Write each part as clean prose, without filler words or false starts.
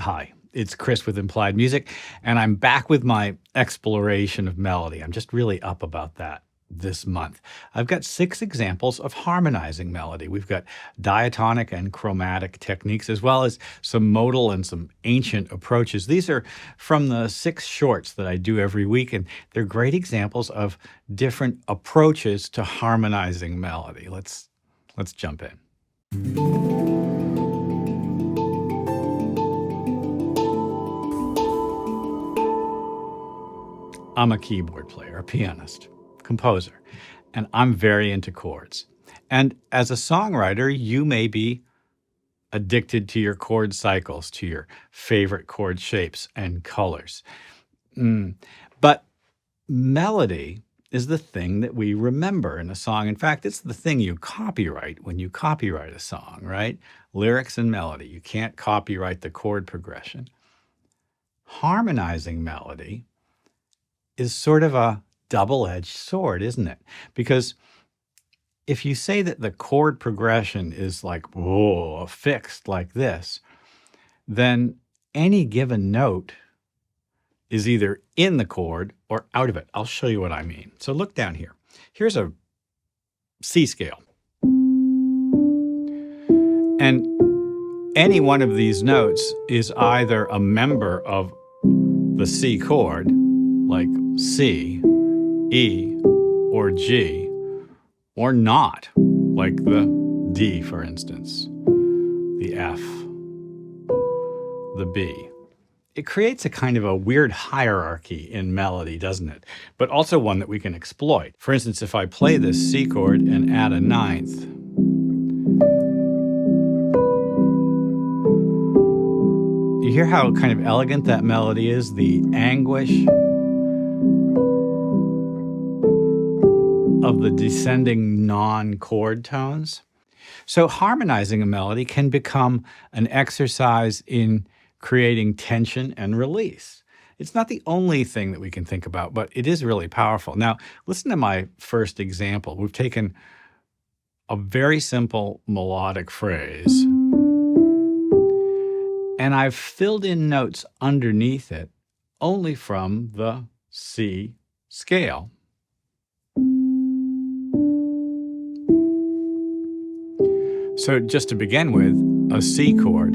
Hi, it's Chris with Implied Music, and I'm back with my exploration of melody. I'm just really up about that this month. I've got 6 examples of harmonizing melody. We've got diatonic and chromatic techniques, as well as some modal and some ancient approaches. These are from the 6 shorts that I do every week, and they're great examples of different approaches to harmonizing melody. Let's jump in. I'm a keyboard player, a pianist, composer, and I'm very into chords. And as a songwriter, you may be addicted to your chord cycles, to your favorite chord shapes and colors. But melody is the thing that we remember in a song. In fact, it's the thing you copyright when you copyright a song, right? Lyrics and melody. You can't copyright the chord progression. Harmonizing melody is sort of a double-edged sword, isn't it? Because if you say that the chord progression is like, whoa, fixed like this, then any given note is either in the chord or out of it. I'll show you what I mean. So look down here. Here's a C scale. And any one of these notes is either a member of the C chord, like C, E, or G, or not, like the D, for instance, the F, the B. It creates a kind of a weird hierarchy in melody, doesn't it? But also one that we can exploit. For instance, if I play this C chord and add a ninth, you hear how kind of elegant that melody is, the anguish of the descending non-chord tones. So harmonizing a melody can become an exercise in creating tension and release. It's not the only thing that we can think about, but it is really powerful. Now, listen to my first example. We've taken a very simple melodic phrase, and I've filled in notes underneath it only from the C scale. So just to begin with, a C chord.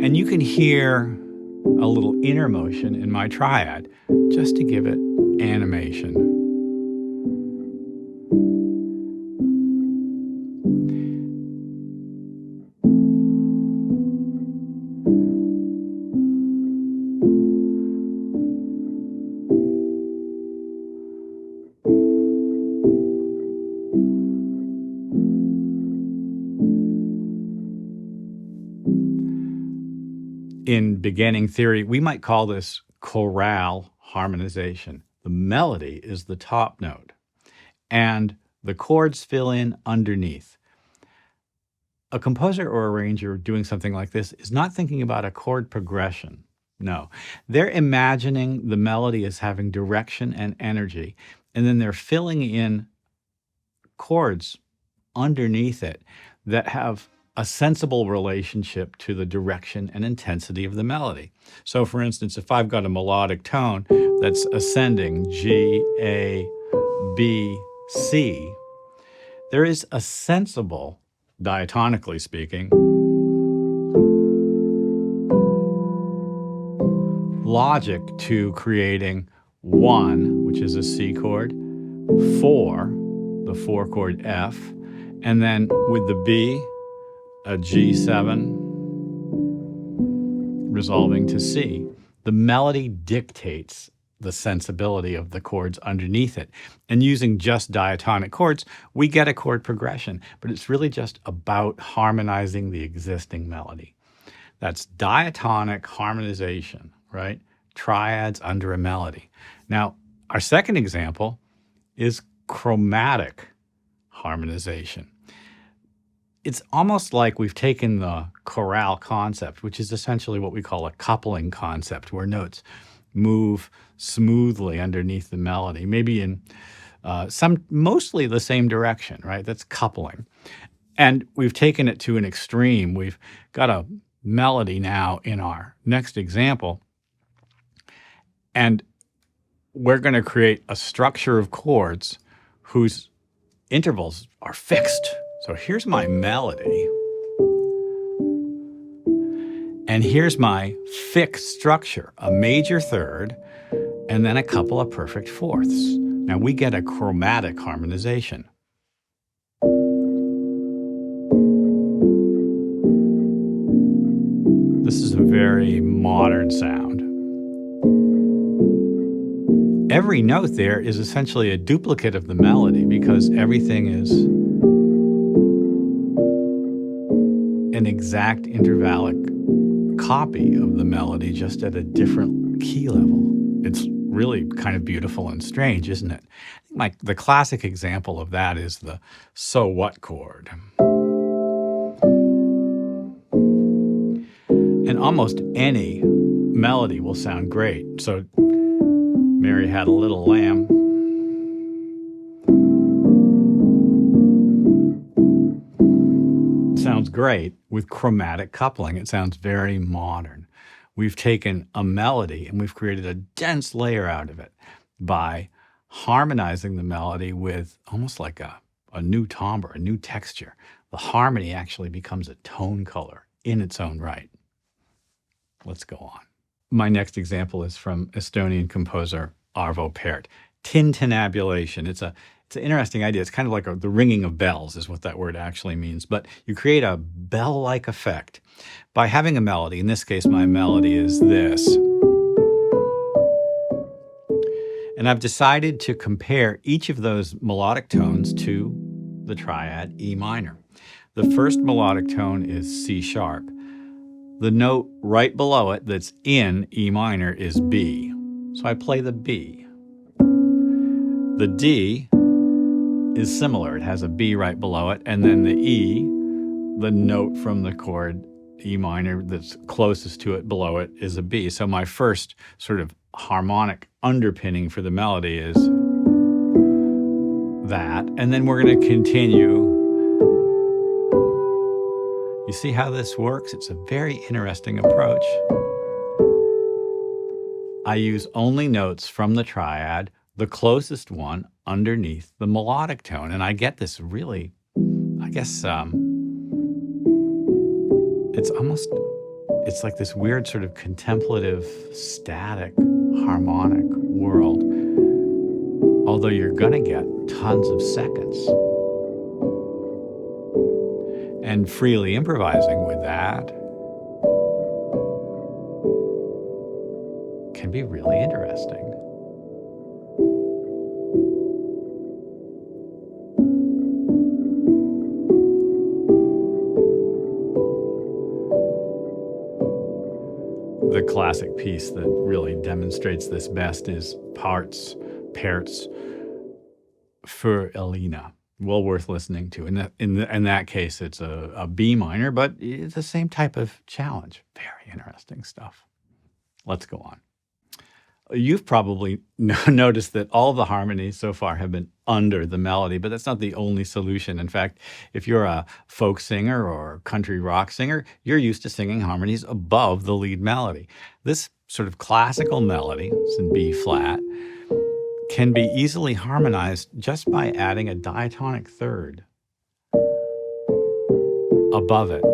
And you can hear a little inner motion in my triad just to give it animation. In beginning theory, we might call this chorale harmonization. The melody is the top note, and the chords fill in underneath. A composer or arranger doing something like this is not thinking about a chord progression. No, they're imagining the melody as having direction and energy, and then they're filling in chords underneath it that have a sensible relationship to the direction and intensity of the melody. So for instance, if I've got a melodic tone that's ascending, G, A, B, C, there is a sensible, diatonically speaking, logic to creating 1, which is a C chord, 4, the 4 chord F, and then with the B, a G7 resolving to C. The melody dictates the sensibility of the chords underneath it. And using just diatonic chords, we get a chord progression, but it's really just about harmonizing the existing melody. That's diatonic harmonization, right? Triads under a melody. Now, our second example is chromatic harmonization. It's almost like we've taken the chorale concept, which is essentially what we call a coupling concept, where notes move smoothly underneath the melody, maybe in mostly the same direction, right? That's coupling. And we've taken it to an extreme. We've got a melody now in our next example, and we're going to create a structure of chords whose intervals are fixed. So here's my melody, and here's my fixed structure, a major third, and then a couple of perfect fourths. Now we get a chromatic harmonization. This is a very modern sound. Every note there is essentially a duplicate of the melody because everything is an exact intervallic copy of the melody, just at a different key level. It's really kind of beautiful and strange, isn't it? The classic example of that is the so what chord. And almost any melody will sound great. So Mary Had a Little Lamb. Sounds great with chromatic coupling. It sounds very modern. We've taken a melody and we've created a dense layer out of it by harmonizing the melody with almost like a new timbre, a new texture. The harmony actually becomes a tone color in its own right. Let's go on. My next example is from Estonian composer Arvo Pärt. Tintinnabulation. It's an interesting idea. It's kind of like the ringing of bells is what that word actually means. But you create a bell-like effect by having a melody. In this case, my melody is this. And I've decided to compare each of those melodic tones to the triad E minor. The first melodic tone is C sharp. The note right below it that's in E minor is B. So I play the B. The D is similar. It has a B right below it. And then the E, the note from the chord E minor that's closest to it below it, is a B. So my first sort of harmonic underpinning for the melody is that. And then we're going to continue. You see how this works? It's a very interesting approach. I use only notes from the triad, the closest one underneath the melodic tone. And I get this really, I guess, it's like this weird sort of contemplative, static, harmonic world. Although you're going to get tons of seconds. And freely improvising with that can be really interesting. The classic piece that really demonstrates this best is Pärt's Für Elina. Well worth listening to. In that case, it's a B minor, but it's the same type of challenge. Very interesting stuff. Let's go on. You've probably noticed that all the harmonies so far have been under the melody, but that's not the only solution. In fact, if you're a folk singer or country rock singer, you're used to singing harmonies above the lead melody. This sort of classical melody, it's in B flat, can be easily harmonized just by adding a diatonic third above it.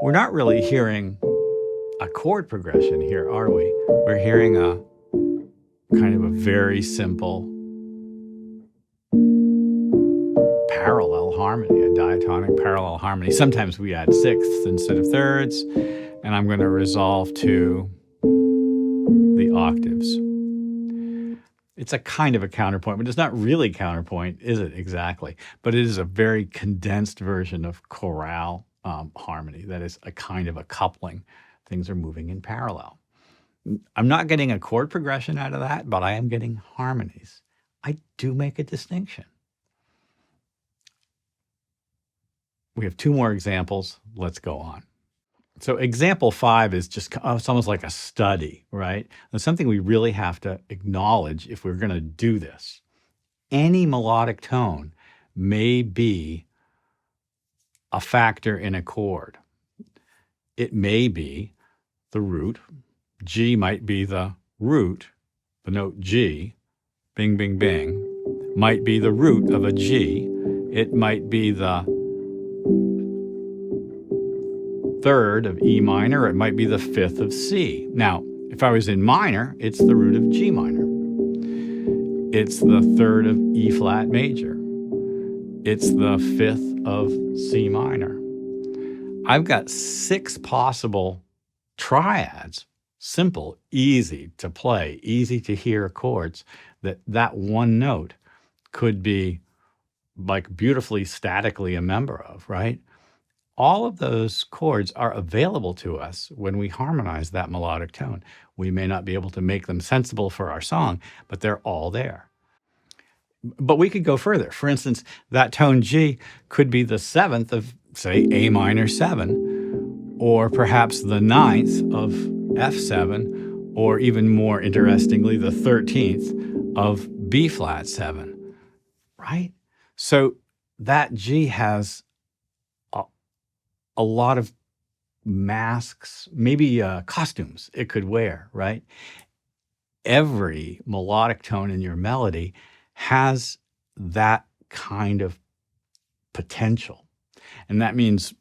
We're not really hearing a chord progression here, are we? We're hearing a kind of a very simple parallel harmony, a diatonic parallel harmony. Sometimes we add sixths instead of thirds, and I'm going to resolve to the octaves. It's a kind of a counterpoint, but it's not really counterpoint, is it exactly? But it is a very condensed version of chorale harmony. That is a kind of a coupling. Things are moving in parallel. I'm not getting a chord progression out of that, but I am getting harmonies. I do make a distinction. We have two more examples. Let's go on. So example 5 is just, it's almost like a study, right? It's something we really have to acknowledge if we're going to do this. Any melodic tone may be a factor in a chord. It may be the root. G might be the root, the note G, bing, bing, bing, might be the root of a G. It might be the third of E minor. It might be the fifth of C. Now, if I was in minor, it's the root of G minor. It's the third of E flat major. It's the fifth of C minor. I've got 6 possible triads, simple, easy to play, easy to hear chords that one note could be like beautifully statically a member of, right? All of those chords are available to us when we harmonize that melodic tone. We may not be able to make them sensible for our song, but they're all there. But we could go further. For instance, that tone G could be the 7th of, say, A minor 7, or perhaps the 9th of F7, or even more interestingly, the 13th of B flat 7, right? So that G has a lot of masks, maybe costumes it could wear, right? Every melodic tone in your melody has that kind of potential. And that means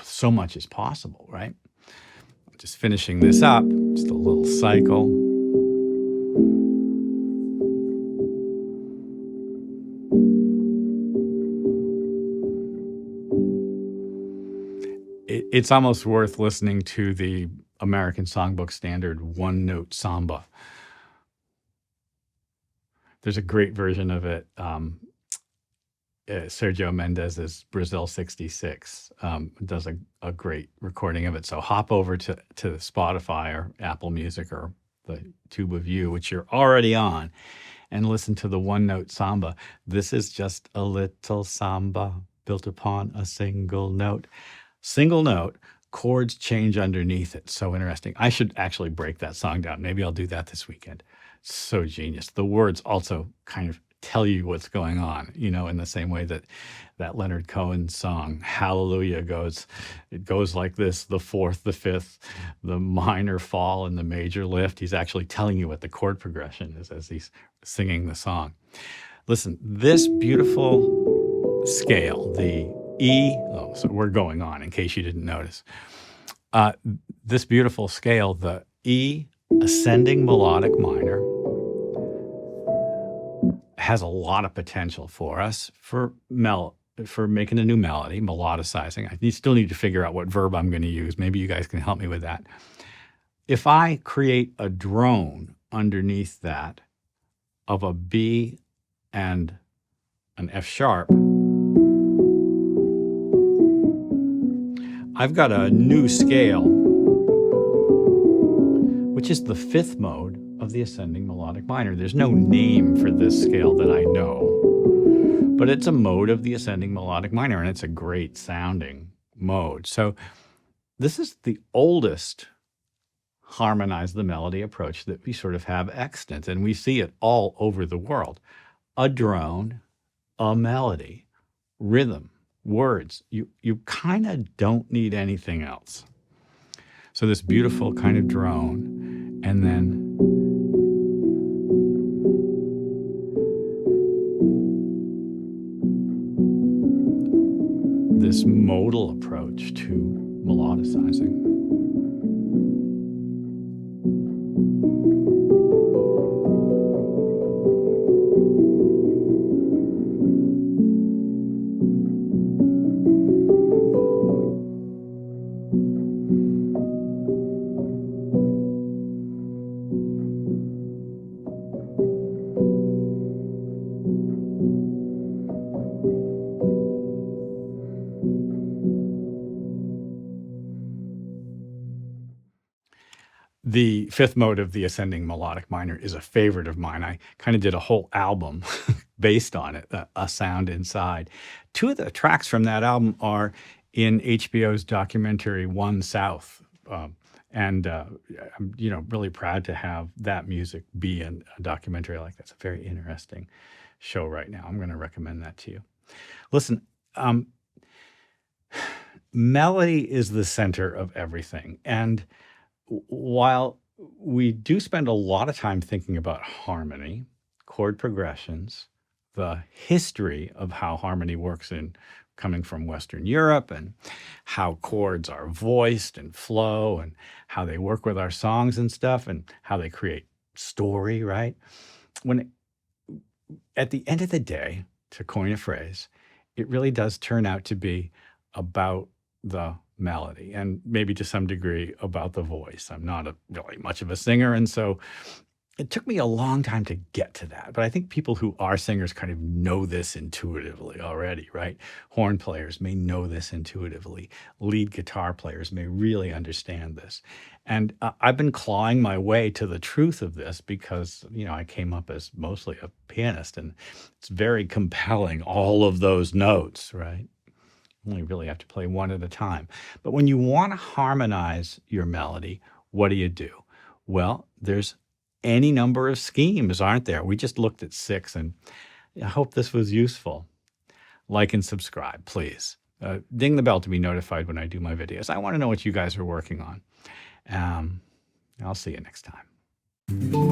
so much is possible, right? Just finishing this up, just a little cycle. It's almost worth listening to the American Songbook Standard one-note samba. There's a great version of it. Sergio Mendez's Brazil 66 does a great recording of it. So hop over to Spotify or Apple Music or the Tube of You, which you're already on, and listen to the one-note samba. This is just a little samba built upon a single note. Single note, chords change underneath it. So interesting. I should actually break that song down. Maybe I'll do that this weekend. So genius. The words also kind of tell you what's going on, in the same way that Leonard Cohen song, Hallelujah, goes. It goes like this: the 4th, the 5th, the minor fall, and the major lift. He's actually telling you what the chord progression is as he's singing the song. Listen, this beautiful scale, the E, so we're going on in case you didn't notice. This beautiful scale, the E ascending melodic minor, has a lot of potential for us for making a new melody, melodicizing. I still need to figure out what verb I'm going to use. Maybe you guys can help me with that. If I create a drone underneath that of a B and an F sharp, I've got a new scale, which is the 5th mode of the ascending melodic minor. There's no name for this scale that I know, but it's a mode of the ascending melodic minor, and it's a great sounding mode. So this is the oldest harmonize the melody approach that we sort of have extant, and we see it all over the world. A drone, a melody, rhythm, words. You kind of don't need anything else. So this beautiful kind of drone, and then this modal approach to melodicizing. The 5th mode of the ascending melodic minor is a favorite of mine. I kind of did a whole album based on it, A Sound Inside. 2 of the tracks from that album are in HBO's documentary One South. And I'm really proud to have that music be in a documentary like that. It's a very interesting show right now. I'm going to recommend that to you. Listen, Melody is the center of everything. And while we do spend a lot of time thinking about harmony, chord progressions, the history of how harmony works in coming from Western Europe and how chords are voiced and flow and how they work with our songs and stuff and how they create story, right? When at the end of the day, to coin a phrase, it really does turn out to be about the melody and maybe to some degree about the voice. I'm not really much of a singer, and so it took me a long time to get to that. But I think people who are singers kind of know this intuitively already, right? Horn players may know this intuitively. Lead guitar players may really understand this. And I've been clawing my way to the truth of this because, I came up as mostly a pianist, and it's very compelling, all of those notes, right? You only really have to play one at a time. But when you want to harmonize your melody, what do? Well, there's any number of schemes, aren't there? We just looked at 6, and I hope this was useful. Like and subscribe, please. Ding the bell to be notified when I do my videos. I want to know what you guys are working on. I'll see you next time.